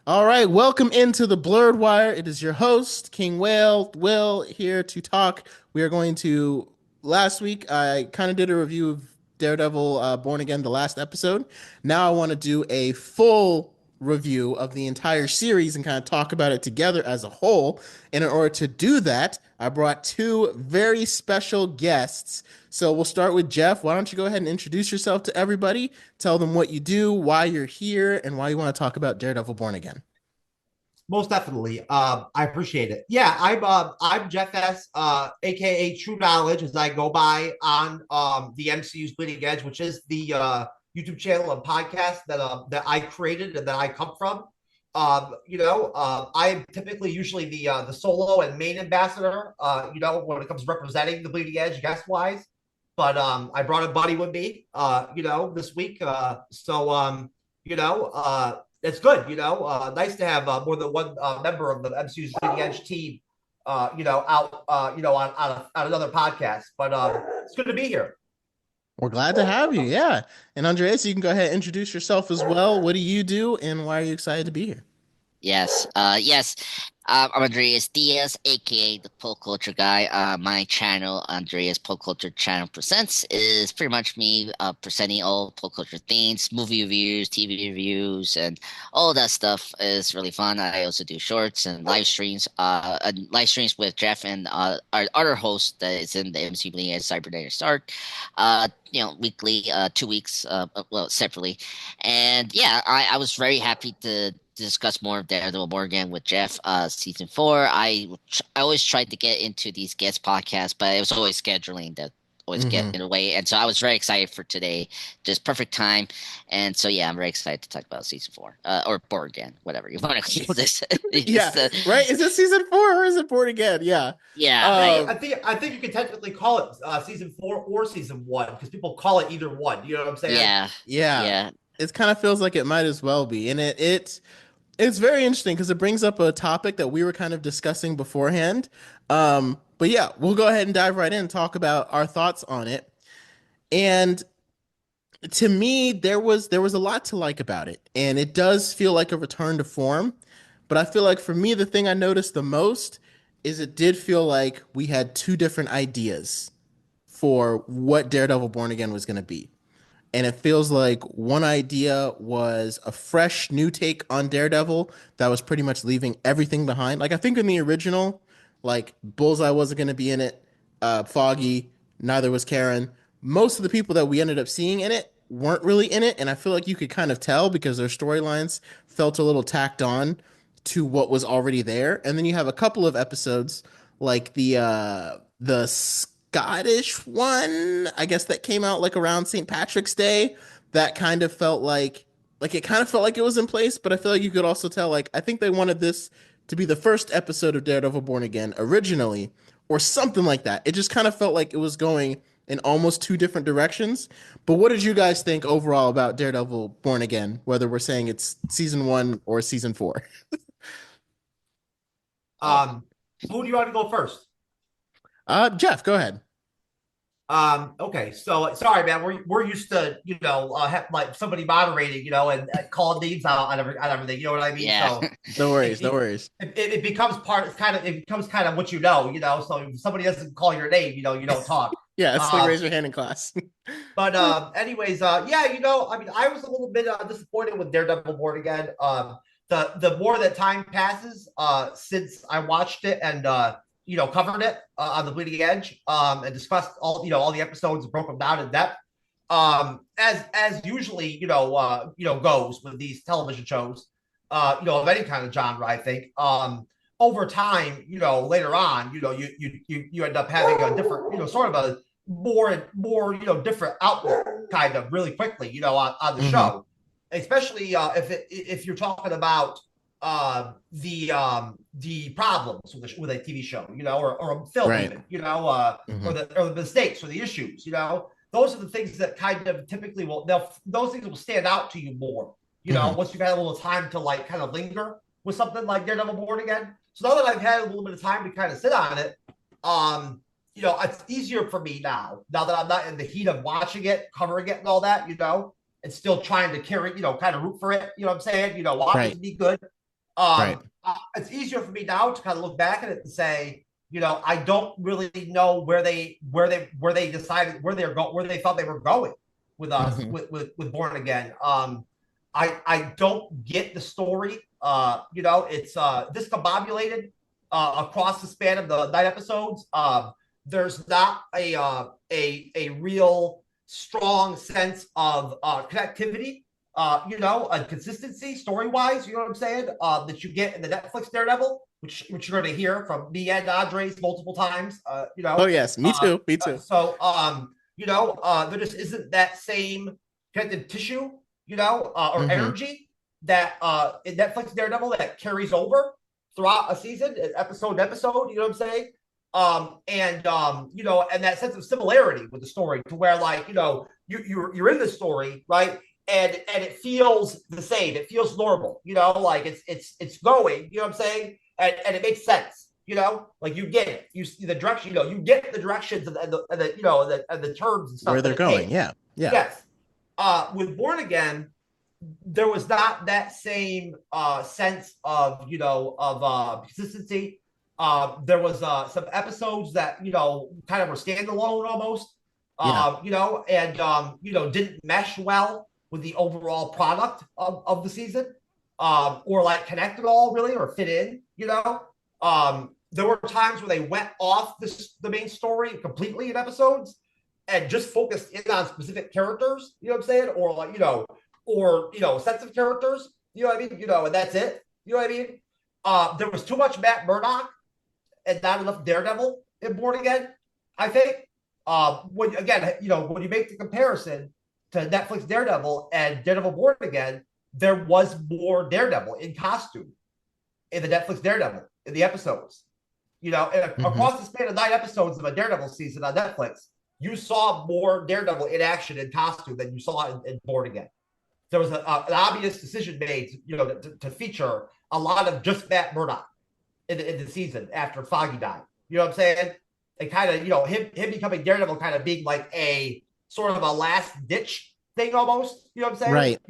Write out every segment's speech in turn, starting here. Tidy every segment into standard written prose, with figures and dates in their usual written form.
All right, welcome into the Blurred Wire. It is your host, King Will, here to talk. We are going to. Last week, I kind of did a review of Daredevil Born Again, the last episode. Now I want to do a full review of the entire series and kind of talk about it together as a whole. And in order to do that, I brought two very special guests. So we'll start with Jeff. Why don't you go ahead and introduce yourself to everybody? Tell them what you do, why you're here, and why you want to talk about Daredevil Born Again. Most definitely. I appreciate it. Yeah, I'm Jeff S, aka True Knowledge, as I go by on the MCU's Bleeding Edge, which is the YouTube channel and podcast that I created and that I come from. I'm typically usually the solo and main ambassador. When it comes to representing the Bleeding Edge, guest wise. But I brought a buddy with me. This week. It's good. Nice to have more than one member of the MCU's Bleeding Edge team, out, on another podcast. But it's good to be here. We're glad to have you. Yeah. And Andreas, you can go ahead and introduce yourself as well. What do you do and why are you excited to be here? Yes. I'm Andreas Diaz, aka the Pop Culture Guy. My channel, Andreas Pop Culture Channel Presents, is pretty much me presenting all pop culture things, movie reviews, TV reviews, and all that stuff is really fun. I also do shorts and live streams with Jeff and our other host that is in the MC Bleeding as Cybernetic Start. Weekly, 2 weeks, separately. And yeah, I was very happy to discuss more of Daredevil Morgan with Jeff, season 4. I always tried to get into these guest podcasts, but it was always scheduling that always get in the way. And so I was very excited for today, just perfect time. And so yeah, I'm very excited to talk about season 4, or Born Again, whatever you want to call this. Yeah, right. Is it season 4 or is it Born Again? Yeah, yeah, right. I think you can technically call it season 4 or season 1 because people call it either one. You know what I'm saying? Yeah. It kind of feels like it might as well be, and it's very interesting because it brings up a topic that we were kind of discussing beforehand. But yeah, we'll go ahead and dive right in and talk about our thoughts on it. And to me, there was a lot to like about it, and it does feel like a return to form. But I feel like for me, the thing I noticed the most is it did feel like we had two different ideas for what Daredevil Born Again was going to be. And it feels like one idea was a fresh new take on Daredevil that was pretty much leaving everything behind. Like I think in the original, like Bullseye wasn't going to be in it, Foggy, neither was Karen. Most of the people that we ended up seeing in it weren't really in it, and I feel like you could kind of tell because their storylines felt a little tacked on to what was already there. And then you have a couple of episodes like the Scottish one, I guess that came out like around St. Patrick's Day, that kind of felt like it kind of felt like it was in place, but I feel like you could also tell like I think they wanted this to be the first episode of Daredevil Born Again originally or something like that. It just kind of felt like it was going in almost two different directions. But what did you guys think overall about Daredevil Born Again, whether we're saying it's season 1 or season 4? Who do you want to go first? Jeff, go ahead. Okay, so sorry, man. We're used to have like somebody moderating, and calling names out on everything. You know what I mean? Yeah. So No worries, no worries. it becomes part. It becomes kind of what you know. So if somebody doesn't call your name, you don't talk. Yeah, it's like raise your hand in class. But anyways, yeah, I mean, I was a little bit disappointed with Daredevil Born Again. The more that time passes, since I watched it and covered it on the Bleeding Edge, and discussed all the episodes and broke them down in depth. As usually goes with these television shows, of any kind of genre, I think. Over time, later on, you end up having a different, sort of a more and more, different outlook, kind of really quickly, on the show, especially if you're talking about the problems with a TV show, or a film, Right. even, or the mistakes or the issues, those are the things that kind of typically those things will stand out to you more, once you've had a little time to like kind of linger with something like Daredevil Born Again. So now that I've had a little bit of time to kind of sit on it, it's easier for me now that I'm not in the heat of watching it, covering it and all that, and still trying to carry, kind of root for it, you know what I'm saying? Want it to be good. Right. It's easier for me now to kind of look back at it and say, I don't really know where they decided where they thought they were going with us Hmm. with Born Again. I don't get the story. It's discombobulated across the span of the 9 episodes. There's not a real strong sense of connectivity, a consistency story wise. You know what I'm saying? That you get in the Netflix Daredevil, which you're going to hear from me and Andres multiple times. Oh yes, me Uh, too. Me too. so there just isn't that same connective tissue, or Hmm. energy that in Netflix Daredevil that carries over throughout a season, episode to episode. You know what I'm saying? And that sense of similarity with the story, to where like you're in the story, right? And it feels the same. It feels normal, like it's going. You know what I'm saying? And it makes sense. Like you get it. You see the direction. You get the directions and the terms and Where stuff that they're it going. takes. Yeah. Yeah. Yes. With Born Again, there was not that same sense of consistency. There was some episodes that kind of were standalone almost, Yeah. and didn't mesh well with the overall product of the season, or like connect at all really, or fit in. There were times where they went off the main story completely in episodes and just focused in on specific characters. You know what I'm saying? Or like or sets of characters. You know what I mean? And that's it. You know what I mean? There was too much Matt Murdock and not enough Daredevil in Born Again, I think. When you make the comparison to Netflix Daredevil and Daredevil Born Again, there was more Daredevil in costume in the Netflix Daredevil in the episodes. And Hmm. across the span of 9 episodes of a Daredevil season on Netflix, you saw more Daredevil in action in costume than you saw in Born Again. There was an obvious decision made, to feature a lot of just Matt Murdock in the season after Foggy died. You know what I'm saying? And kind of, him becoming Daredevil kind of being like a sort of a last ditch thing almost. You know what I'm saying? Right.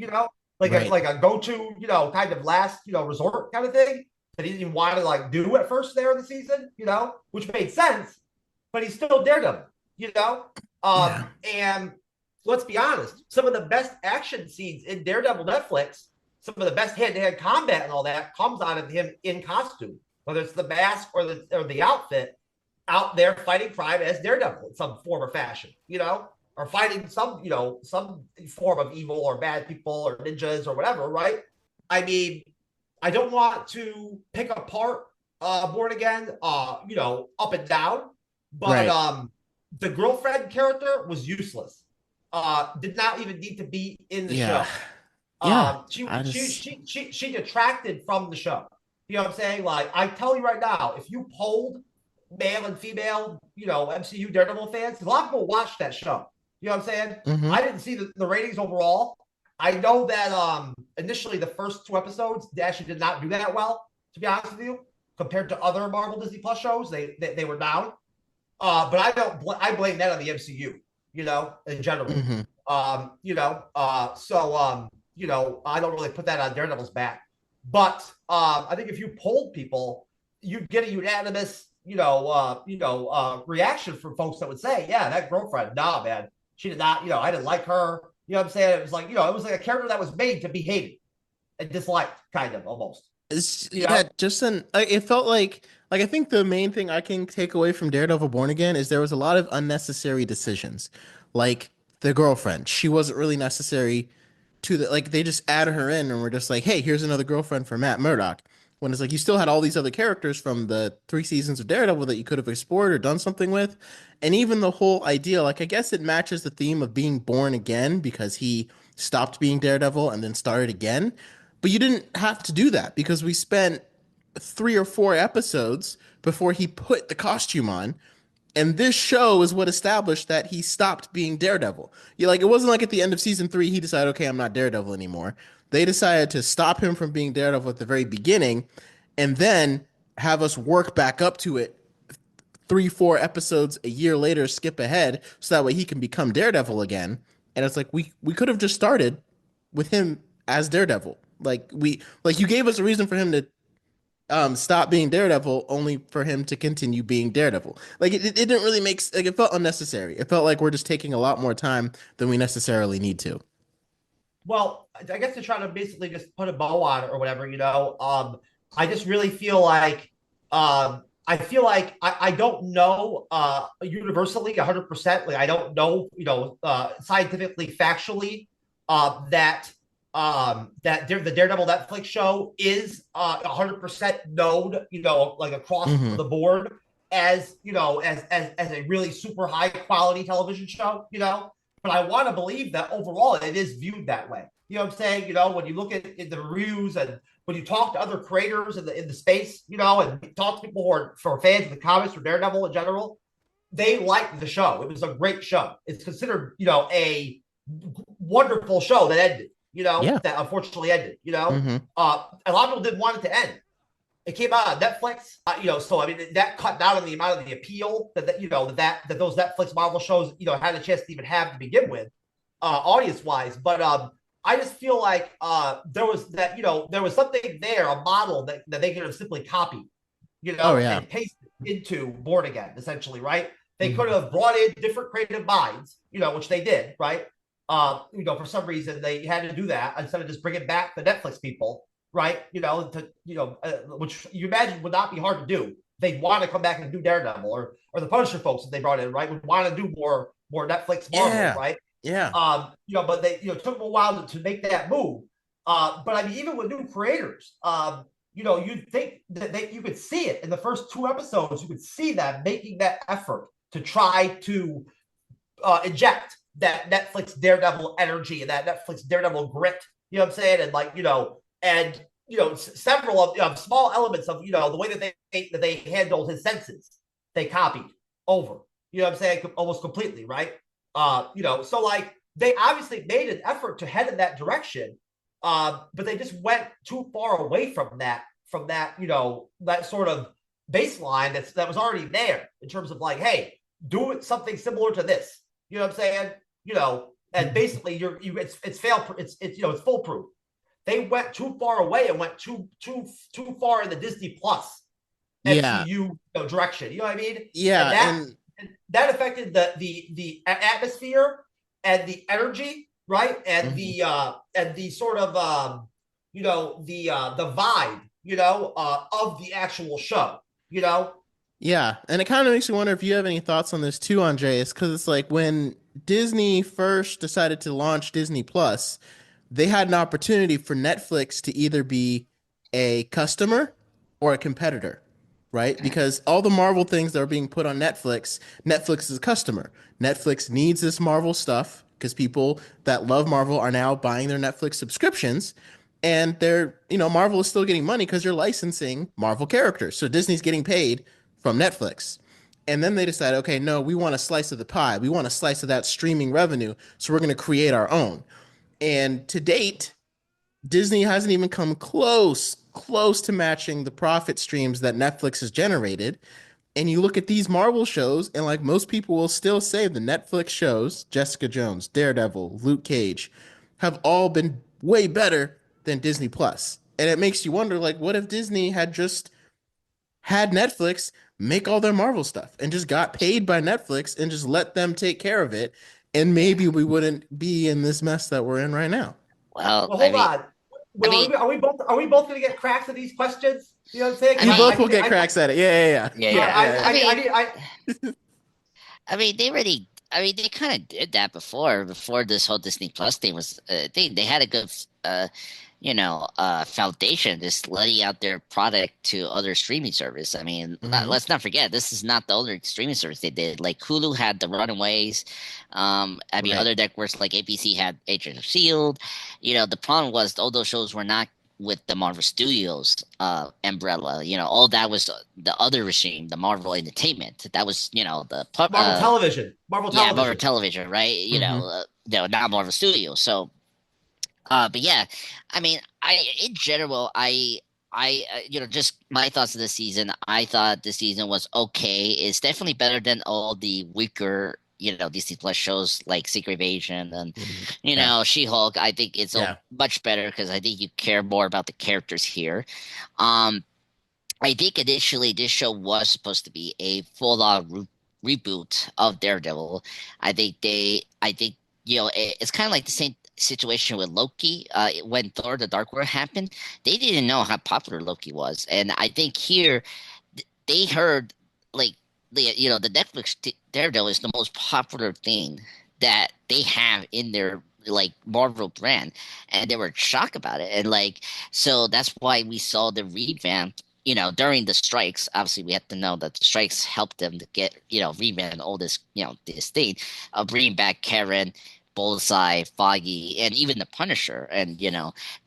Like a Right. like a go to, kind of last, resort kind of thing that he didn't want to like do at first there in the season, which made sense, but he's still Daredevil, you know? Yeah. And let's be honest, some of the best action scenes in Daredevil Netflix, some of the best hand-to-hand combat and all that comes out of him in costume, whether it's the mask or the outfit, out there fighting crime as Daredevil in some form or fashion, or fighting some form of evil or bad people or ninjas or whatever, right? I mean, I don't want to pick apart Born Again, up and down, but Right. the girlfriend character was useless. Did not even need to be in the Yeah. show. Yeah. She I she just. she she she detracted from the show. You know what I'm saying? Like I tell you right now, if you polled male and female, MCU Daredevil fans, a lot of people watch that show. You know what I'm saying? Hmm. I didn't see the ratings overall. I know that initially the first 2 episodes they actually did not do that well, to be honest with you, compared to other Marvel Disney Plus shows. They were down. But I don't. I blame that on the MCU. In general. Hmm. I don't really put that on Daredevil's back. But I think if you polled people, you'd get a unanimous, reaction from folks that would say, "Yeah, that girlfriend, nah, man, she did not. I didn't like her. You know what I'm saying? It was like, it was like a character that was made to be hated and disliked, kind of almost. You Yeah, know? just it felt like I think the main thing I can take away from Daredevil Born Again is there was a lot of unnecessary decisions. Like the girlfriend, she wasn't really necessary to the like they just added her in and we're just like, hey, here's another girlfriend for Matt Murdock. When it's like you still had all these other characters from the 3 seasons of Daredevil that you could have explored or done something with. And even the whole idea, like I guess it matches the theme of being born again because he stopped being Daredevil and then started again. But you didn't have to do that because we spent 3 or 4 episodes before he put the costume on. And this show is what established that he stopped being Daredevil. It wasn't like at the end of season 3 he decided, okay, I'm not Daredevil anymore. They decided to stop him from being Daredevil at the very beginning, and then have us work back up to it 3, 4 episodes a year later, skip ahead, so that way he can become Daredevil again. And it's like we could have just started with him as Daredevil. Like you gave us a reason for him to stop being Daredevil only for him to continue being Daredevil. Like it didn't really like it felt unnecessary. It felt like we're just taking a lot more time than we necessarily need to. Well, I guess to try to basically just put a bow on it or whatever, I just really feel like I feel like I don't know universally 100%. Like I don't know, scientifically, factually, that the Daredevil Netflix show is 100% known, like across Hmm. the board as as a really super high quality television show, but I want to believe that overall it is viewed that way. You know what I'm saying? When you look at the reviews and when you talk to other creators in the space, and talk to people who are fans of the comics or Daredevil in general, they liked the show. It was a great show. It's considered, a wonderful show that ended, Yeah. that unfortunately ended, Hmm. A lot of people didn't want it to end. It came out on Netflix, so I mean that cut down on the amount of the appeal that those Netflix Marvel shows had a chance to even have to begin with, audience wise. But I just feel like there was something there, a model that they could have simply copied, Oh yeah. and pasted into Born Again, essentially, right? They could Hmm. have brought in different creative minds, which they did, right? For some reason they had to do that instead of just bringing back the Netflix people, right? Which you imagine would not be hard to do. They'd want to come back and do Daredevil, or the Punisher folks that they brought in, right? Would want to do more Netflix Marvel, Yeah. right? Yeah. But they took them a while to make that move. But I mean, even with new creators, you'd think that you could see it in the first two episodes. You could see them making that effort to try to inject that Netflix Daredevil energy and that Netflix Daredevil grit. You know what I'm saying? And several of small elements of the way that they handled his senses, they copied over. You know what I'm saying? Almost completely, right? So like they obviously made an effort to head in that direction, but they just went too far away that sort of baseline that was already there in terms of like, hey, do it something similar to this. You know what I'm saying? And basically it's fail it's foolproof. They went too far away and went too far in the Disney Plus Yeah. MCU direction. You know what I mean? Yeah. And that And that affected the atmosphere and the energy, right? mhm. And the sort of the vibe, of the actual show, you know. Yeah, and it kind of makes me wonder if you have any thoughts on this too, Andreas, because it's like when Disney first decided to launch Disney Plus, they had an opportunity for Netflix to either be a customer or a competitor, right? Because all the Marvel things that are being put on Netflix, Netflix is a customer. Netflix needs this Marvel stuff because people that love Marvel are now buying their Netflix subscriptions. And Marvel is still getting money because you're licensing Marvel characters. So Disney's getting paid from Netflix. And then they decided, okay, no, we want a slice of the pie. We want a slice of that streaming revenue. So we're going to create our own. And to date, Disney hasn't even come close to matching the profit streams that Netflix has generated. And you look at these Marvel shows, and like most people will still say the Netflix shows, Jessica Jones, Daredevil, Luke Cage, have all been way better than Disney Plus. And it makes you wonder, like, what if Disney had just had Netflix make all their Marvel stuff and just got paid by Netflix and just let them take care of it? And Yeah. maybe we wouldn't be in this mess that we're in right now. Well, Well, hold on. I Will, mean, are we both going to get cracks at these questions? You know what I'm saying? I You Because mean, both will get cracks at it. Yeah, yeah, yeah, yeah. yeah, yeah, I mean, I they already. I mean, they kind of did that before this whole Disney Plus thing was. They had a good, foundation, just letting out their product to other streaming service. I mean, yeah. Hmm. let's not forget this is not the only streaming service they did. Like Hulu had the Runaways. I mean, Right. other networks like ABC had Agents of Shield. The problem was all those shows were not with the Marvel Studios umbrella. All that was the other regime, the Marvel Entertainment. That was Marvel Television, Marvel yeah, Marvel Television. Television, right? Hmm. Not Marvel Studios. So but yeah, I mean, in general, just my thoughts of the season. I thought the season was okay. It's definitely better than all the weaker, Disney Plus shows like Secret Invasion and, Hmm. Yeah. She-Hulk. I think it's all Yeah. much better because I think you care more about the characters here. Um, I think initially this show was supposed to be a full-on reboot of Daredevil. I think, it's kind of like the same situation with Loki. When Thor: The Dark World happened, they didn't know how popular Loki was, and I think here they heard like the Netflix Daredevil is the most popular thing that they have in their like Marvel brand, and they were shocked about it, and like so that's why we saw the revamp. During the strikes, obviously we have to know that the strikes helped them to get revamp all this this thing of bringing back Karen. Bullseye, Foggy, and even the Punisher, and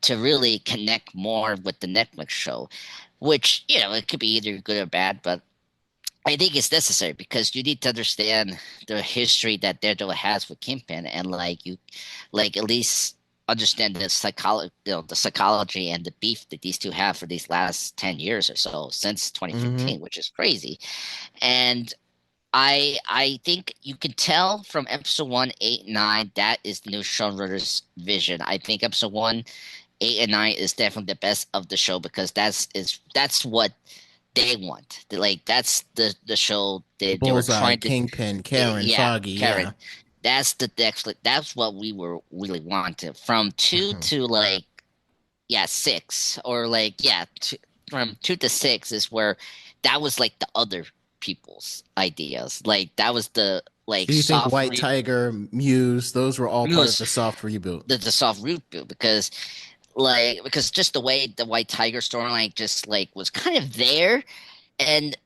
to really connect more with the Netflix show, which it could be either good or bad, but I think it's necessary because you need to understand the history that Daredevil has with Kingpin, and like at least understand the psychology and the beef that these two have for these last 10 years or so since Hmm. 2015, which is crazy. And I think you can tell from episode one, eight, nine, that is the new showrunner's vision. I think episode one, eight, and nine is definitely the best of the show because that's what they want. Like that's the show they were Bullseye, trying to. Kingpin, Karen, Yeah, Foggy. Karen. Yeah. That's what we were really wanted from two Hmm. to like yeah six or like yeah from two to six is where that was like the other people's ideas. Like that was the So like you think soft White Tiger, Muse, those were all part of was the soft reboot? the soft root boot because just the way the White Tiger storyline just like was kind of there and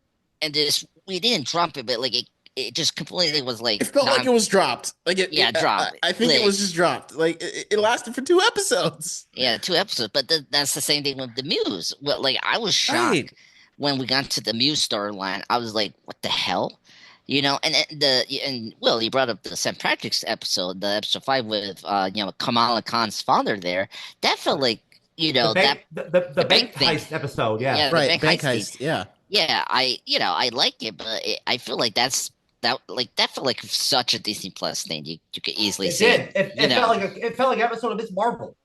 this we didn't drop it, but like it just completely was like It felt like non it was dropped. Like yeah drop I think it like was just dropped. Like it lasted for 2 episodes. yeah 2 episodes, but that's the same thing with the Muse. Well, like I was Right. shocked when we got to the Muse storyline. I was like, what the hell? And Will, you brought up the St. Patrick's episode, the episode five with Kamala Khan's father there. That felt Right. like The that bank the the bank bank thing. heist episode, yeah. Yeah, the Right. bank Bank heist thing. heist. Yeah. Yeah, I like it, but I feel like that felt like such a Disney Plus thing. You could easily It say, did. It felt like an episode of Miss Marvel.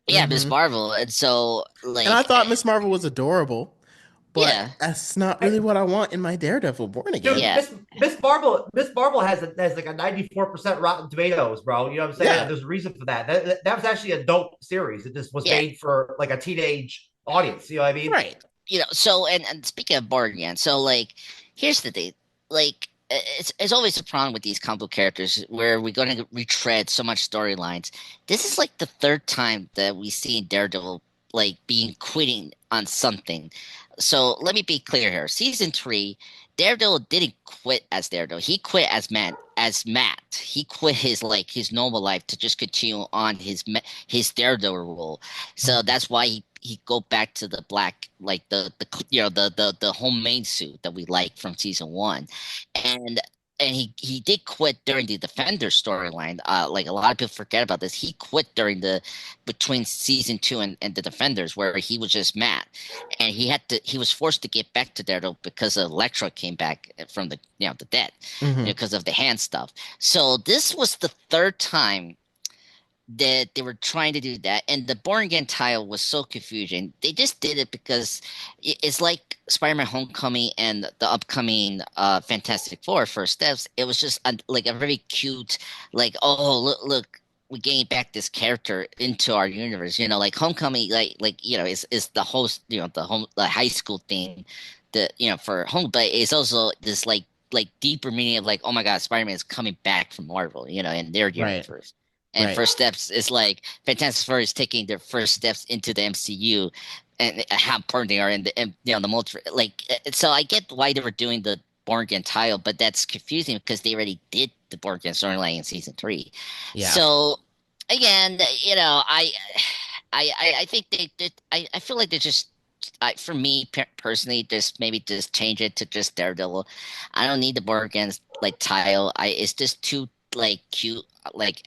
yeah, Miss Hmm. Marvel, and so And I like, thought Miss Marvel was adorable, but yeah, that's not I, really what I want in my Daredevil Born dude, Again. yeah, Miss Marvel has like a 94% Rotten Tomatoes, bro. You know what I'm saying? Yeah. And there's a reason for that. That was actually a dope series. It just was yeah, made for like a teenage audience. You know what I mean? Right. So and speaking of board again, so like, here's the thing, like. It's always a problem with these comic book characters where we're going to retread so much storylines. This is like the third time that we've seen Daredevil like being quitting on something. So let me be clear here. Season three, Daredevil didn't quit as Daredevil. He quit as Matt. As Matt, he quit his normal life to just continue on his Daredevil role. So that's why he go back to the black like the homemade suit that we like from season one, and he did quit during the Defender storyline. Like a lot of people forget about this. He quit during the between season two and the Defenders, where he was just Matt, and he was forced to get back to Daredevil because Elektra came back from the dead, Hmm. because of the hand stuff. So this was the third time that they were trying to do that, and the Born Again tile was so confusing. They just did it because it's like Spider-Man: Homecoming and the upcoming Fantastic Four first steps. It was just like a very cute, like, oh, look, we're getting back this character into our universe. Like Homecoming, is the host, the high school thing, for home, but it's also this like deeper meaning of like, oh my God, Spider-Man is coming back from Marvel, in their Right. universe. And Right. first steps is like Fantastic Four is taking their first steps into the MCU, and how important they are in the multi. Like, so I get why they were doing the Born Again tile, but that's confusing because they already did the Born Again storyline in season three. Yeah. So again, I think I feel like they just. For me personally, just maybe just change it to just Daredevil. I don't need the Born Again like tile. It's just too like cute, like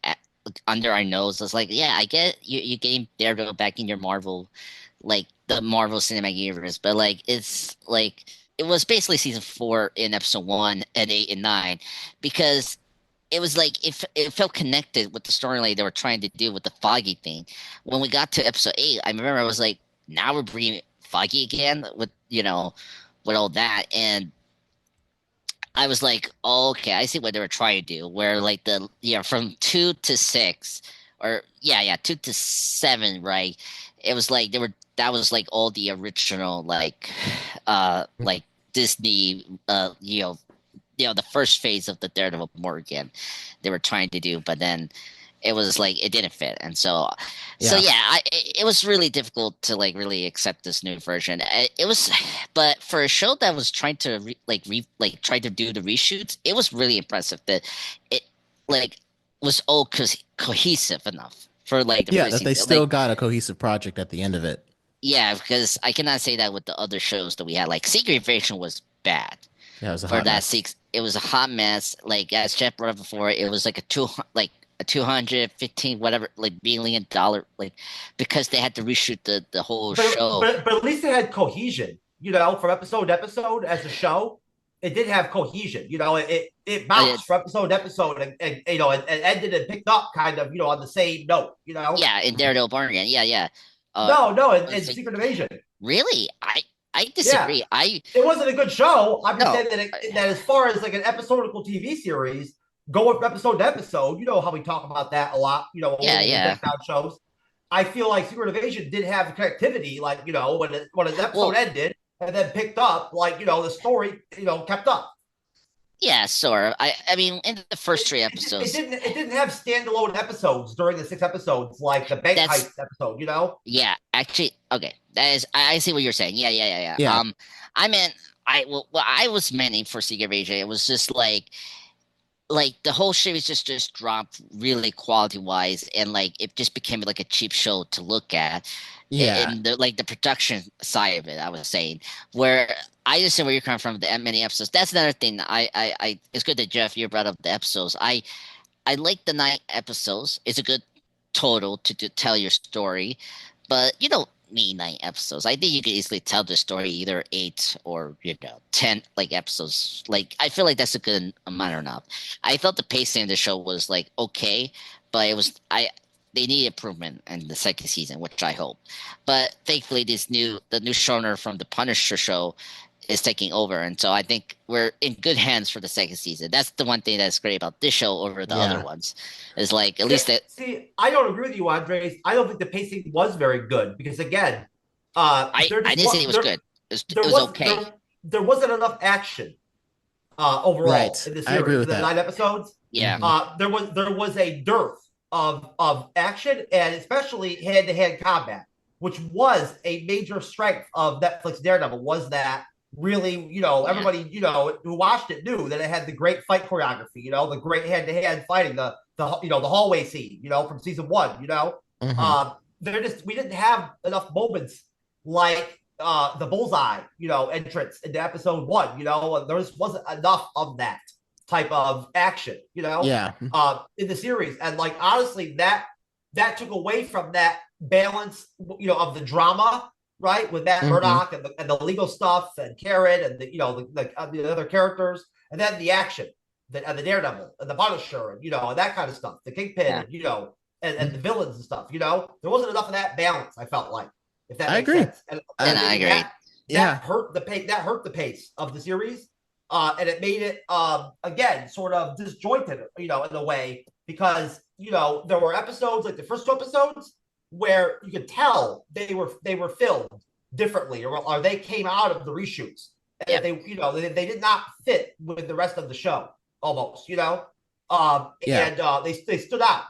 under our nose. It's like, yeah, I get you getting Daredevil back in your Marvel, like the Marvel Cinematic Universe, but like it's like it was basically season four in episode one and eight and nine, because it was like if it felt connected with the storyline they were trying to do with the Foggy thing. When we got to episode eight, I remember I was like, now we're bringing foggy again with all that. And I was like, oh, okay, I see what they were trying to do. Where like from 2 to 6, or yeah, 2 to 7, right? It was like that was like all the original like Disney the first phase of the Daredevil Morgan they were trying to do, but then it was like it didn't fit, and so Yeah. yeah, it was really difficult to like really accept this new version. It was, but for a show that was trying to try to do the reshoots, it was really impressive that it like was all cohesive enough for like the Yeah, first that they season. still got a cohesive project at the end of it. Yeah, because I cannot say that with the other shows that we had. Like Secret Invasion was bad Yeah, it was a for hot that mess. six. It was a hot mess. Like as Jeff brought up before, it was like a 215 whatever like $1 billion like because they had to reshoot the whole show. But at least it had cohesion, from episode to episode as a show. It did have cohesion, it Uh, bounced from episode to episode and and ended and picked up kind of, on the same note. yeah, in Daredevil Born Again. Yeah, yeah. No, in Let's see. Secret Invasion. Really? I Yeah. disagree. I It wasn't a good show. I'm just no. saying that as far as like an episodical TV series, going from episode to episode, you know how we talk about that a lot, Yeah, when we yeah. break down shows. I feel like Secret Invasion did have connectivity, like, when an episode Well, ended and then picked up, like, the story, kept up. yeah, sort of. I mean, in the first It, three it episodes, didn't it didn't have standalone episodes during the 6 episodes like the bank that's heist episode. yeah. Actually, okay. That is, I see what you're saying. Yeah, yeah, yeah, yeah. Yeah. I meant what I was meaning for Secret Invasion. It was just like the whole series just dropped really quality wise, and like it just became like a cheap show to look at Yeah. in the like the production side of it. I was saying, where I understand where you're coming from, the many episodes. That's another thing. I it's good that Jeff you brought up the episodes. I like the 9 episodes. It's a good total to tell your story, but you don't need 9 episodes. I think you could easily tell the story either 8 or 10 like episodes. Like I feel like that's a good amount enough. I thought the pacing of the show was like okay, but it was they need improvement in the second season, which I hope. But thankfully, the new showrunner from the Punisher show is taking over, and so I think we're in good hands for the second season. That's the one thing that's great about this show over the other Yeah. ones, is like at least that See, I don't agree with you, Andres. I don't think the pacing was very good because again, there I just didn't say it was there, good. It there was was okay. there wasn't enough action overall Right. in the I agree series. with The that. 9 episodes, Yeah. Mhm. there was a dearth of action and especially hand to hand combat, which was a major strength of Netflix Daredevil. Was that really, Yeah. everybody, who watched it knew that it had the great fight choreography, the great hand to hand fighting, the hallway scene, from season one, Mhm. we didn't have enough moments like the Bullseye, entrance into episode one, there just wasn't enough of that type of action, Yeah. in the series. And like honestly, that took away from that balance, of the drama, right? With Matt Mhm. Murdock and the legal stuff and Karen and the other characters, and then the action, and the Daredevil and the Punisher, and and that kind of stuff, the Kingpin, Yeah. and and the villains and stuff. There wasn't enough of that balance. I felt like, if that I makes agree. sense, and And I I think agree. Yeah. hurt the pace. That hurt the pace of the series, and it made it again sort of disjointed, in a way, because there were episodes like the first 2 episodes where you could tell they were filmed differently, or they came out of the reshoots, Yeah. and they did not fit with the rest of the show almost, Yeah. and they stood out,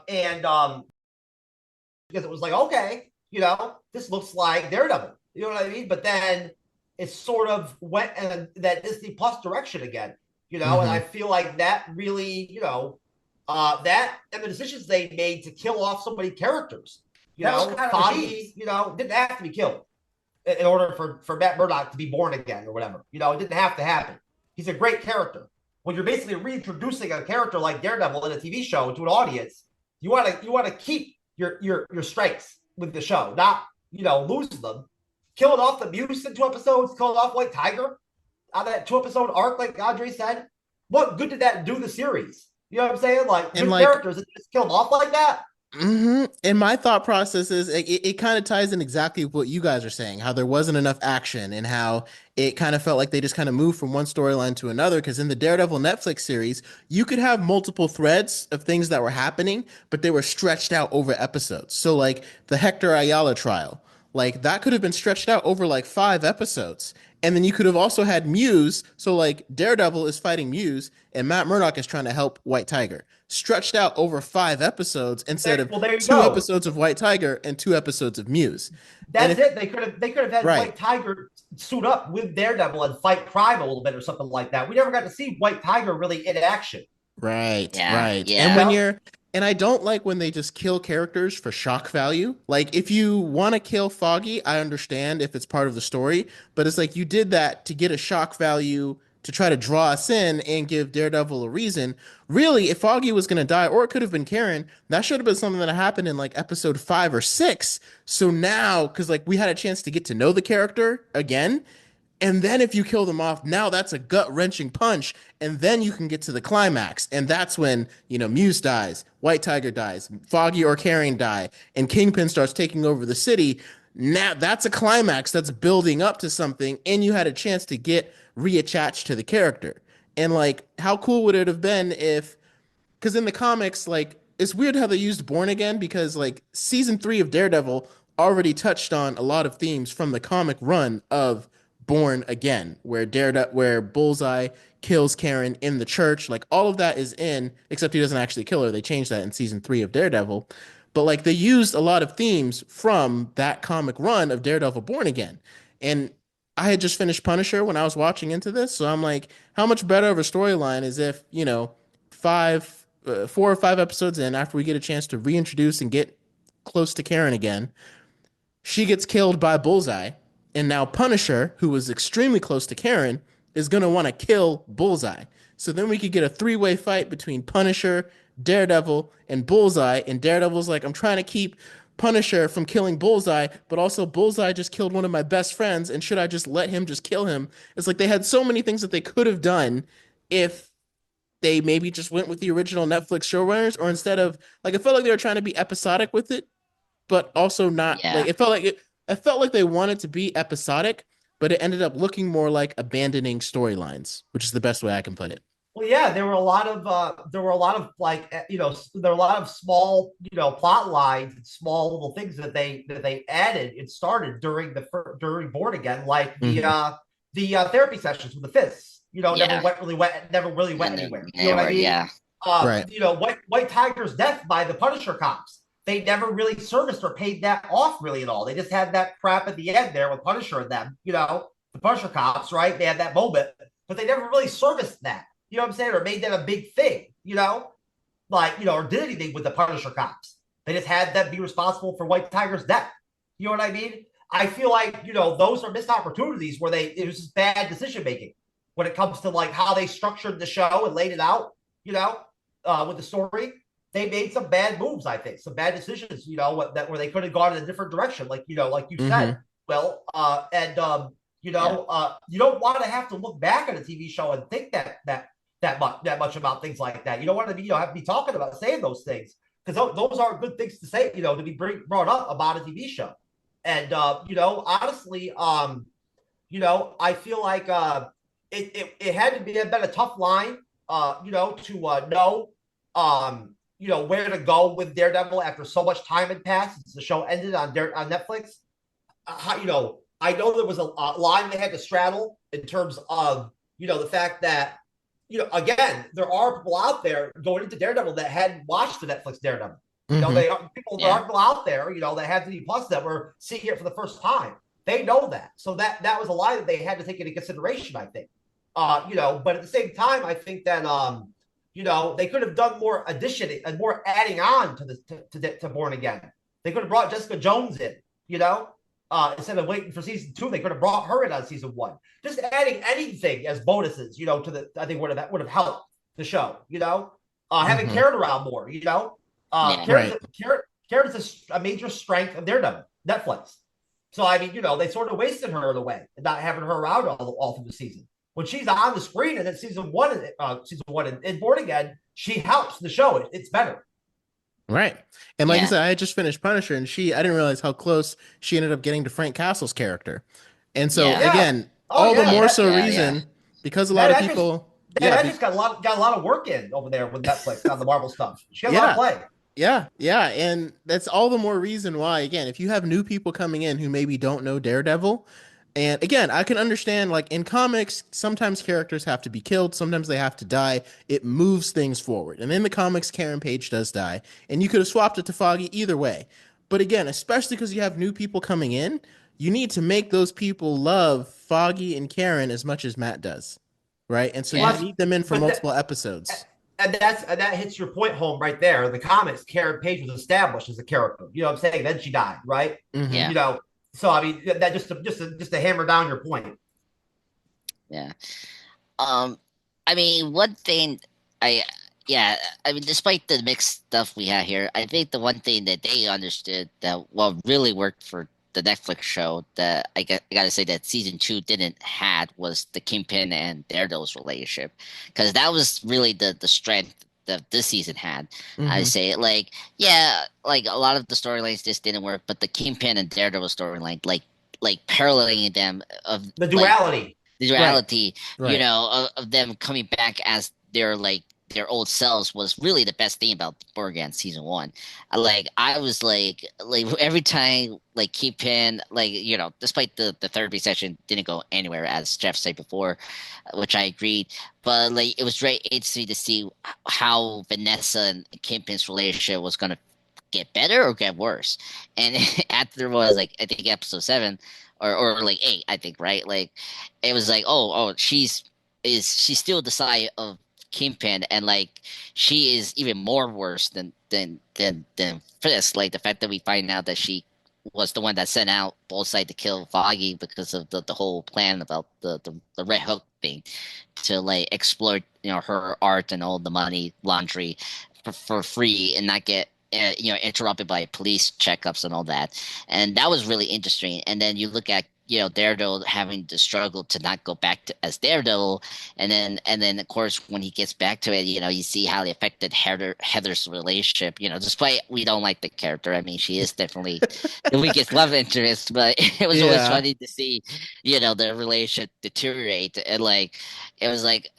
and because it was like, okay, this looks like Daredevil, you know what I mean? But then it sort of went in that Disney Plus direction again, and I feel like that really, that and the decisions they made to kill off so many characters, That was kind of Foggy, didn't have to be killed in order for Matt Murdock to be born again or whatever. It didn't have to happen. He's a great character. When you're basically reintroducing a character like Daredevil in a TV show to an audience, you want to keep your strengths with the show, not lose them. Killing off the Muse in 2 episodes, killing off White Tiger on that 2 episode arc, like Andre said. What good did that do the series? You know what I'm saying? Like, And good like characters, and just kill them off like that. And my thought process is it kind of ties in exactly what you guys are saying, how there wasn't enough action and how it kind of felt like they just kind of moved from one storyline to another. Because in the Daredevil Netflix series, you could have multiple threads of things that were happening, but they were stretched out over episodes. So, like the Hector Ayala trial, like that could have been stretched out over like 5 episodes. And then you could have also had Muse. So, like, Daredevil is fighting Muse, and Matt Murdock is trying to help White Tiger. Stretched out over 5 episodes instead of There you two go. episodes of White Tiger and 2 episodes of Muse. And That's if, it. They could have had right, White Tiger suit up with Daredevil and fight crime a little bit or something like that. We never got to see White Tiger really in action. right, Yeah, right. And yeah, when No, you're, and I don't like when they just kill characters for shock value. Like, if you want to kill Foggy, I understand if it's part of the story, but it's like you did that to get a shock value to try to draw us in and give Daredevil a reason. Really, if Foggy was going to die, or it could have been Karen, that should have been something that happened in like episode 5 or 6. So now, because like we had a chance to get to know the character again, and then if you kill them off, now that's a gut wrenching punch. And then you can get to the climax. And that's when, Muse dies, White Tiger dies, Foggy or Carrion die, and Kingpin starts taking over the city. Now that's a climax that's building up to something. And you had a chance to get reattached to the character. And like, how cool would it have been if because in the comics, like it's weird how they used Born Again because like season 3 of Daredevil already touched on a lot of themes from the comic run of Born Again, where where Bullseye kills Karen in the church. Like all of that is in, except he doesn't actually kill her. They changed that in season 3 of Daredevil. But like they used a lot of themes from that comic run of Daredevil Born Again. And I had just finished Punisher when I was watching into this, so I'm like, how much better of a storyline is if, 4 or 5 episodes in, after we get a chance to reintroduce and get close to Karen again, she gets killed by Bullseye, and now Punisher, who was extremely close to Karen, is gonna want to kill Bullseye. So then we could get a three-way fight between Punisher, Daredevil, and Bullseye. And Daredevil's like, I'm trying to keep Punisher from killing Bullseye, but also Bullseye just killed one of my best friends, and should I just let him just kill him? It's like they had so many things that they could have done if they maybe just went with the original Netflix showrunners, or instead of like I felt like they were trying to be episodic with it, but also not like yeah. it felt like they wanted to be episodic, but it ended up looking more like abandoning storylines, which is the best way I can put it. well, yeah, there were a lot of like there were a lot of small plot lines and small little things that they added and started during Born Again, like Mm-hmm. the therapy sessions with the fists. Yeah. Never really went And anywhere. You know what I anywhere, mean? yeah. Right. White Tiger's death by the Punisher cops. They never really serviced or paid that off really at all. They just had that crap at the end there with Punisher and them. The Punisher cops, right? They had that moment, but they never really serviced that. You know what I'm saying? Or made that a big thing. Or did anything with the Punisher cops. They just had them be responsible for White Tiger's death. You know what I mean? I feel like those are missed opportunities where it was just bad decision making when it comes to like how they structured the show and laid it out. With the story, they made some bad moves. I think some bad decisions. Where they could have gone in a different direction, like like you said. Mm-hmm. Well, and Yeah. you don't want to have to look back at a TV show and think that much about things like that. You don't want to be have to be talking about saying those things because those are good things to say. To be brought up about a TV show. And honestly, I feel like it had to be been a tough line, to know, where to go with Daredevil after so much time had passed since the show ended on Netflix. I know there was a line they had to straddle in terms of the fact that again there are people out there going into Daredevil that hadn't watched the Netflix Daredevil. Mm-hmm. They are people there Yeah. are people out there that have TV Plus that were seeing it for the first time. They know that, so that was a line that they had to take into consideration. I think, but at the same time, I think that they could have done more addition and more adding on to Born Again. They could have brought Jessica Jones in, instead of waiting for season 2, they could have brought her in on season 1. Just adding anything as bonuses, I think would have helped the show. Having Mm-hmm. Karen around more. Yeah. Karen's, Right. Karen's a major strength of Daredevil, Netflix. So I mean, they sort of wasted her in a way, and not having her around all through the season. When she's on the screen and in season one in Born Again, she helps the show. It's better. Right. And like I Yeah, said, I had just finished Punisher, and I didn't realize how close she ended up getting to Frank Castle's character. And so yeah, Yeah. again, Oh all the yeah. more yeah, so yeah, yeah. reason because a lot That of actress people, that yeah, actress got a lot of work in over there with Netflix on the Marvel stuff. She got a lot of yeah, play. yeah, and that's all the more reason why. Again, if you have new people coming in who maybe don't know Daredevil, and again, I can understand like in comics, sometimes characters have to be killed, sometimes they have to die. It moves things forward, and in the comics, Karen Page does die, and you could have swapped it to Foggy either way. But again, especially because you have new people coming in, you need to make those people love Foggy and Karen as much as Matt does, right? And so you Yeah. Plus, need them in for but multiple that episodes. and that hits your point home right there. In the comics, Karen Page was established as a character. You know what I'm saying? Then she died, right? Hmm. Yeah, You know, so I mean that just to hammer down your point. yeah. Um, I mean, one thing I, yeah, I mean, despite the mixed stuff we had here, I think the one thing that they understood that what really worked for the Netflix show that I gotta say that season two didn't had was the Kingpin and Daredevil's relationship, because that was really the strength that this season had. I Hmm. say like, yeah, like a lot of the storylines just didn't work, but the Kingpin and Daredevil storyline, like paralleling them of The like duality. the Right, duality, right. of them coming back as their old selves was really the best thing about Borgan season one. I was like every time like Kingpin despite the therapy session didn't go anywhere as Jeff said before, which I agreed, but like it was very interesting to see how Vanessa and Kingpin's relationship was gonna get better or get worse. And after was like I think episode seven or like eight, I think, right? Like it was like, she's still the side of Kingpin, and like she is even more worse than Fisk. Like the fact that we find out that she was the one that sent out Bullseye to kill Foggy because of the whole plan about the Red Hook thing to like exploit her art and all the money laundry for free and not get interrupted by police checkups and all that. And that was really interesting. And then you look at Daredevil having to struggle to not go back to as Daredevil, and then of course when he gets back to it, you see how it affected Heather's relationship. Despite we don't like the character, I mean she is definitely the weakest love interest, but it was always Yeah. funny to see the relationship deteriorate. And like it was like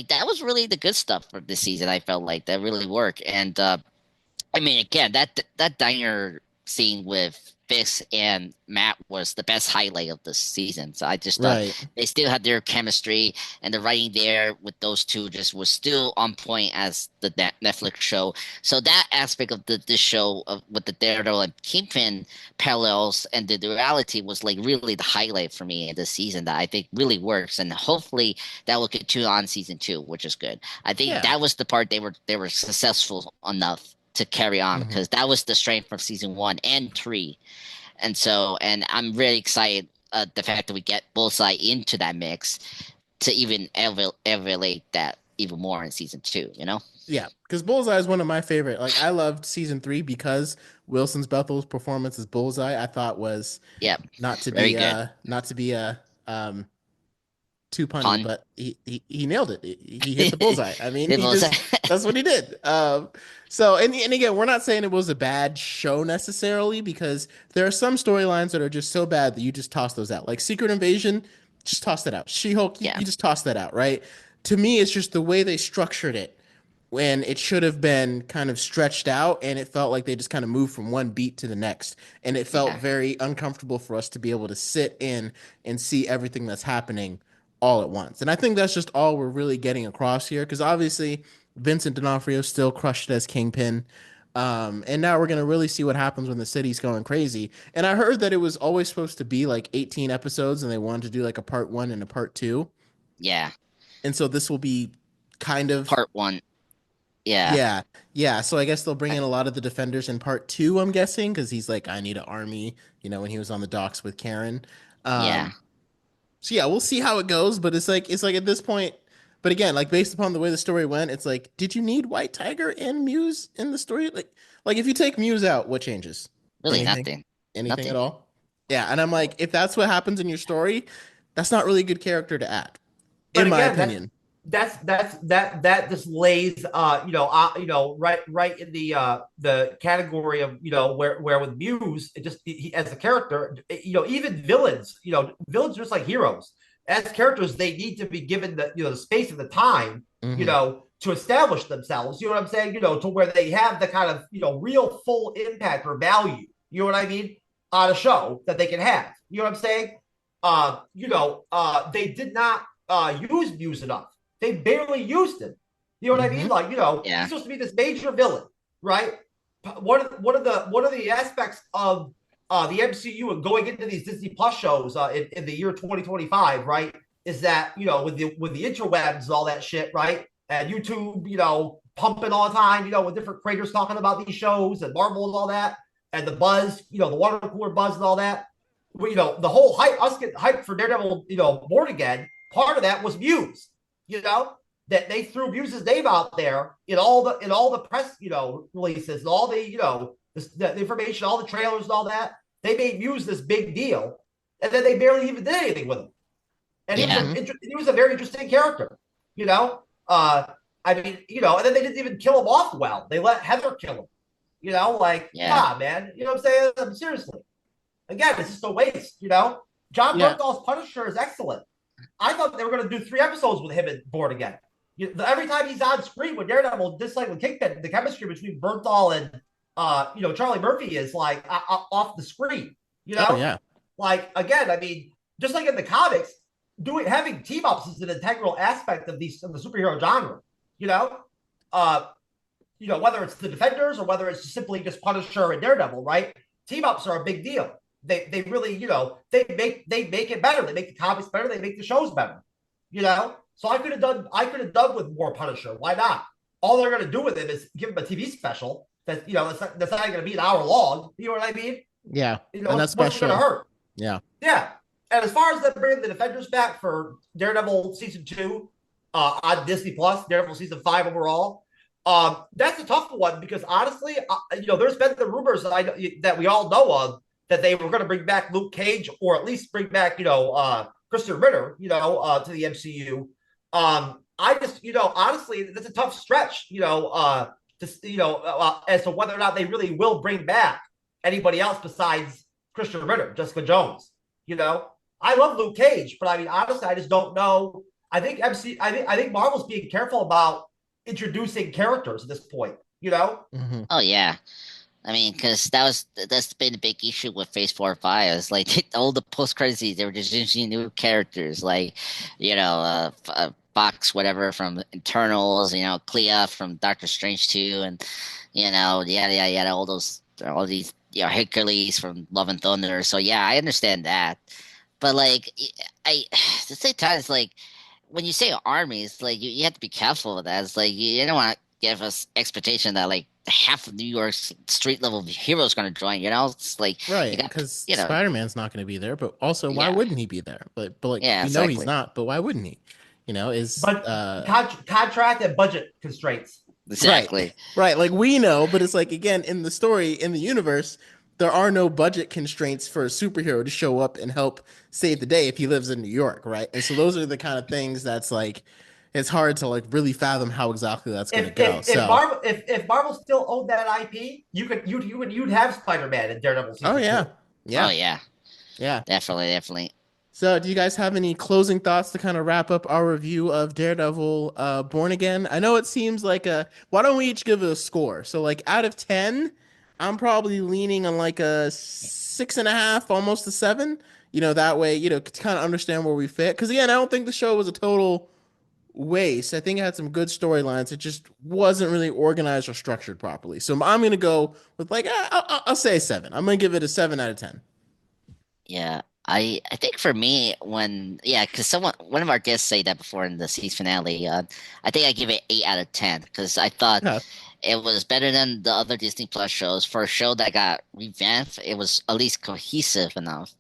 that was really the good stuff for this season. I felt like that really worked. And I mean, again, that diner scene with Fisk and Matt was the best highlight of the season. So I just thought Right. they still had their chemistry, and the writing there with those two just was still on point as the Netflix show. So that aspect of this show with the Daredevil and Kingpin parallels and the duality was like really the highlight for me in this season that I think really works, and hopefully that will continue on season two, which is good. I think Yeah. that was the part they were successful enough to carry on Hmm. because that was the strength from season one and three. And I'm really excited the fact that we get Bullseye into that mix to even elevate that even more in season two, you know? Yeah, because Bullseye is one of my favorite. Like, I loved season three because Wilson's Bethel's performance as Bullseye, I thought was Yeah, not to very be good. not to be um too punny, Pun. but he nailed it. He hit the bullseye. I mean, The he Bullseye. just that's what he did. So and again, we're not saying it was a bad show necessarily because there are some storylines that are just so bad that you just toss those out. Like Secret Invasion, just toss that out. She-Hulk, Yeah, you just toss that out, right? To me, it's just the way they structured it when it should have been kind of stretched out and it felt like they just kind of moved from one beat to the next and it felt yeah, very uncomfortable for us to be able to sit in and see everything that's happening all at once. And I think that's just all we're really getting across here because obviously Vincent D'Onofrio still crushed it as Kingpin. And now we're going to really see what happens when the city's going crazy. And I heard that it was always supposed to be like 18 episodes and they wanted to do like a part one and a part two. yeah. And so this will be kind of Part one. Yeah, yeah, yeah. So I guess they'll bring in a lot of the defenders in part two, I'm guessing, because he's like, I need an army, when he was on the docks with Karen. yeah. Um, so yeah, we'll see how it goes, but it's like at this point, but again, like based upon the way the story went, it's like, did you need White Tiger and Muse in the story? Like if you take Muse out, what changes? Really Anything? nothing. Anything at Nothing. all? Yeah, and I'm like, if that's what happens in your story, that's not really a good character to add, But in my again, that's opinion. that just lays right in the category of where with Muse it just as a character, even villains just like heroes as characters, they need to be given the space and the time Hmm. to establish themselves, you know what I'm saying, to where they have the kind of real full impact or value, you know what I mean, on a show that they can have, you know what I'm saying. They did not use Muse enough. They barely used him. You know what I mean? Hmm. Like, he's Yeah. supposed to be this major villain, right? One of the aspects of the MCU and going into these Disney Plus shows in the year 2025, right, is that with the interwebs and all that shit, right, and YouTube, pumping all the time, with different creators talking about these shows and Marvel and all that, and the buzz, the water cooler buzz and all that. The whole hype, us getting hyped for Daredevil, born again. Part of that was Muse, that they threw Muse's name out there in all the press, releases and all the information, all the trailers and all that. They made Muse this big deal, and then they barely even did anything with him. And he was Yeah. a he was a very interesting character, you know. Uh, I mean, and then they didn't even kill him off well. They let Heather kill him. Like, Yeah. nah, man. You know what I'm saying? Seriously. Again, it's just a waste. John Yeah. Bernthal's Punisher is excellent. I thought they were going to do 3 episodes with him in Born Again. Every time he's on screen with Daredevil, just like with Kingpin, the chemistry between Bernthal and Charlie Murphy is like off the screen. You Oh know, yeah. like again, I mean, just like in the comics, having team ups is an integral aspect of the superhero genre. You know, uh, whether it's the Defenders or whether it's simply just Punisher and Daredevil, right? Team ups are a big deal. They really, they make it better. They make the comics better. They make the shows better. So I could have done with more Punisher. Why not? All they're gonna do with it is give him a TV special that's not gonna be an hour long. You know what I mean? Yeah. And that What's it gonna special. hurt? Yeah. Yeah. And as far as them bringing the Defenders back for Daredevil season 2 on Disney Plus, Daredevil season 5 overall, that's a tough one because honestly, there's been the rumors that we all know of that they were going to bring back Luke Cage or at least bring back Christian Ritter, to the MCU. I just honestly, that's a tough stretch, as to whether or not they really will bring back anybody else besides Christian Ritter, Jessica Jones. You know, I love Luke Cage, but I mean, honestly, I just don't know. I think Marvel's being careful about introducing characters at this point. Hmm. Oh yeah. I mean, because that's been a big issue with Phase 4 or 5. It's like all the post credits, they were just introducing new characters, like Fox, whatever from Internals, Clea from Doctor Strange 2, and yada yada yada, all these Hercules from Love and Thunder. So yeah, I understand that, but like I at the same time, it's like when you say armies, like you have to be careful with that. It's like you don't want to give us expectation that like half of New York's street level heroes going to join. It's like you Right. got Because you know Spider-Man's not going to be there, but also why yeah, wouldn't he be there? But like yeah, we know he's exactly, not, but why wouldn't he? Is But contract and budget constraints. right. exactly. Right. Like we know, but it's like again in the story, in the universe, there are no budget constraints for a superhero to show up and help save the day if he lives in New York, right? And so those are the kind of things that's like it's hard to like really fathom how exactly that's gonna If go. if if So Marvel if Marvel still owned that IP, you'd have Spider-Man in Daredevil oh season yeah. 2. Oh Yeah. yeah, Yeah. definitely, definitely. So, do you guys have any closing thoughts to kind of wrap up our review of Daredevil Born Again? I know it seems like a. Why don't we each give it a score? So, like, out of 10, I'm probably leaning on like a 6.5, almost a 7. That way, to kind of understand where we fit. Because, again, I don't think the show was a total waste. I think it had some good storylines. It just wasn't really organized or structured properly. So, I'm going to go with like, I'll say a 7. I'm going to give it a 7 out of 10. Yeah, I think for me because one of our guests say that before in the season finale. I think I give it 8 out of 10 because I thought Yeah. it was better than the other Disney Plus shows. For a show that got revamped, it was at least cohesive enough,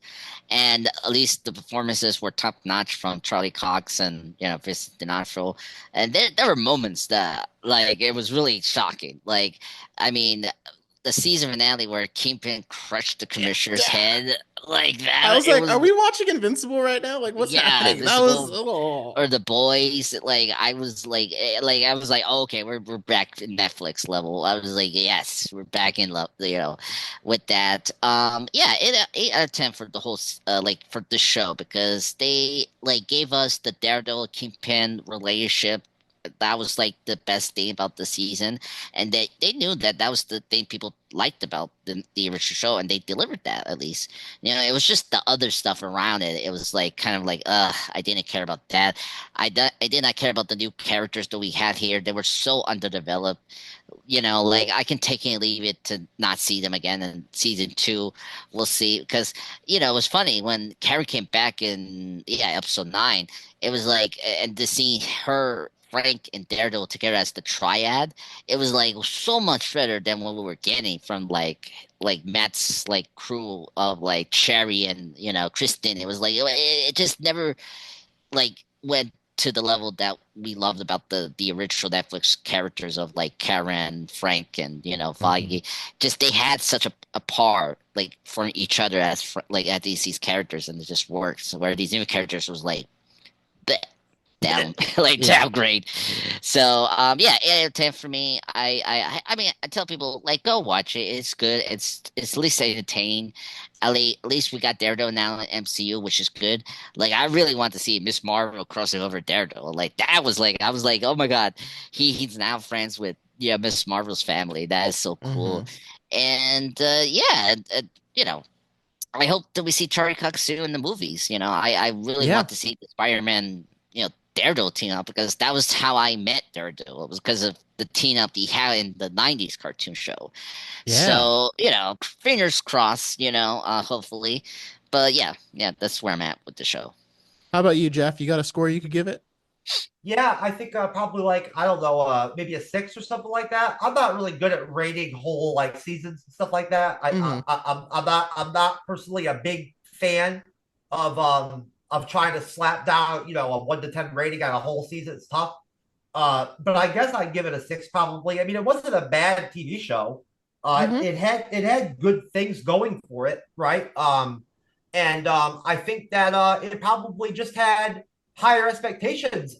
and at least the performances were top notch from Charlie Cox and Vincent D'Onofrio. And there were moments that like it was really shocking. Like, I mean, the season finale where Kingpin crushed the commissioner's Yeah. head like I that. was It like, are was we watching Invincible right now? Like, what's yeah, happening? That was visible oh. or the boys. Like I was like I was like, oh, okay, we're back to Netflix level. I was like, yes, we're back in love, with that. Yeah, 8 out of 10 for the whole like for the show because they like gave us the Daredevil Kingpin relationship. That was like the best thing about the season, and they knew that that was the thing people liked about the original show, and they delivered that at least. It was just the other stuff around it. It was like kind of like, I didn't care about that. I did not care about the new characters that we had here. They were so underdeveloped. Like I can take it and leave it to not see them again. And season two, we'll see. Because it was funny when Carrie came back in episode 9. It was like, and to see her. Frank and Daredevil together as the triad, it was like so much better than what we were getting from like Matt's like crew of like Cherry and Kristen. It was like it just never like went to the level that we loved about the original Netflix characters of like Karen, Frank, and Mhm. Foggy. Just they had such a par like for each other as like at these characters, and it just worked. So where these new characters was like bleh, down like Yeah. downgrade. So yeah, 8 out of 10 for me. I mean I tell people like go watch it. It's good. It's at least entertaining. At least we got Daredevil now in MCU, which is good. Like I really want to see Miss Marvel crossing over Daredevil. Like that was like I was like, oh my God, he's now friends with Miss Marvel's family. That is so cool. Hmm. And yeah, you know, I hope that we see Charlie Cox soon in the movies. I really Yeah. want to see the Spider-Man, Daredevil team up because that was how I met Daredevil. It was because of the team up he had in the '90s cartoon show. Yeah. So, fingers crossed, hopefully. But yeah, yeah, that's where I'm at with the show. How about you, Jeff? You got a score you could give it? Yeah, I think probably like I don't know, maybe a 6 or something like that. I'm not really good at rating whole like seasons and stuff like that. Hmm. I'm not personally a big fan of trying to slap down a 1 to 10 rating on a whole season. It's tough. But I guess I'd give it a 6 probably. I mean, it wasn't a bad TV show. Hmm. It had good things going for it, right? And I think that it probably just had higher expectations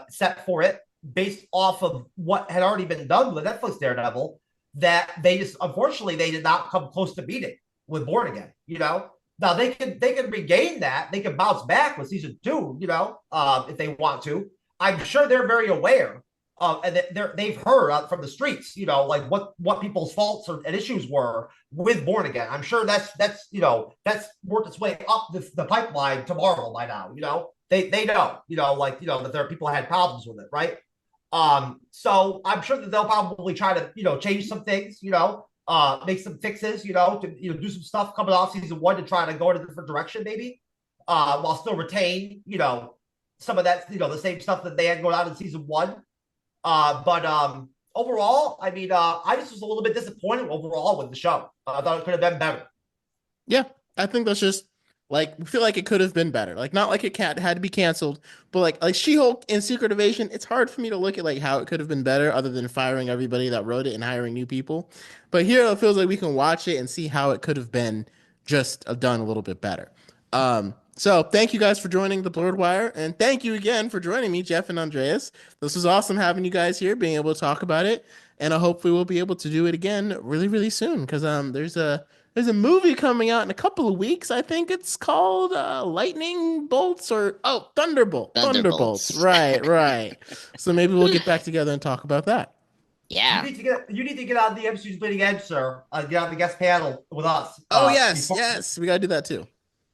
set for it based off of what had already been done with Netflix Daredevil. That they just unfortunately they did not come close to beating with Born Again. Now they can regain that. They can bounce back with season two. If they want to. I'm sure they're very aware and they've heard from the streets, like what people's faults and issues were with Born Again. I'm sure that's worked its way up the pipeline to Marvel by now. They know, that there are people that had problems with it, right? So I'm sure that they'll probably try to change some things, make some fixes, to do some stuff coming off season one to try to go in a different direction, maybe, while still retain, some of that, the same stuff that they had going on in season one. But overall, I mean, I just was a little bit disappointed overall with the show. I thought it could have been better. Yeah, I think that's just like we feel like it could have been better. Like not like it can't had to be canceled, but like She-Hulk and Secret Invasion, it's hard for me to look at like how it could have been better other than firing everybody that wrote it and hiring new people. But here it feels like we can watch it and see how it could have been just done a little bit better. So thank you guys for joining the Blurred Wire, and thank you again for joining me, Jeff and Andreas. This was awesome having you guys here, being able to talk about it, and I hope we will be able to do it again really, really soon because there's a movie coming out in a couple of weeks. I think it's called Lightning Bolts or Thunderbolts. Thunderbolts. Right, right. So maybe we'll get back together and talk about that. Yeah. You need to get on the MCU's Bleeding Edge, sir. Get on the guest panel with us Oh yes, before yes, we gotta do that too.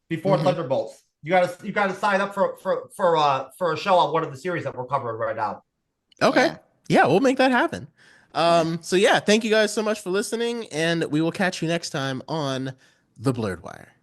before Hmm. Thunderbolts. You gotta sign up for a show on one of the series that we're covering right now. Okay, Yeah. yeah, we'll make that happen. Yeah. So yeah, thank you guys so much for listening, and we will catch you next time on The Blurred Wire.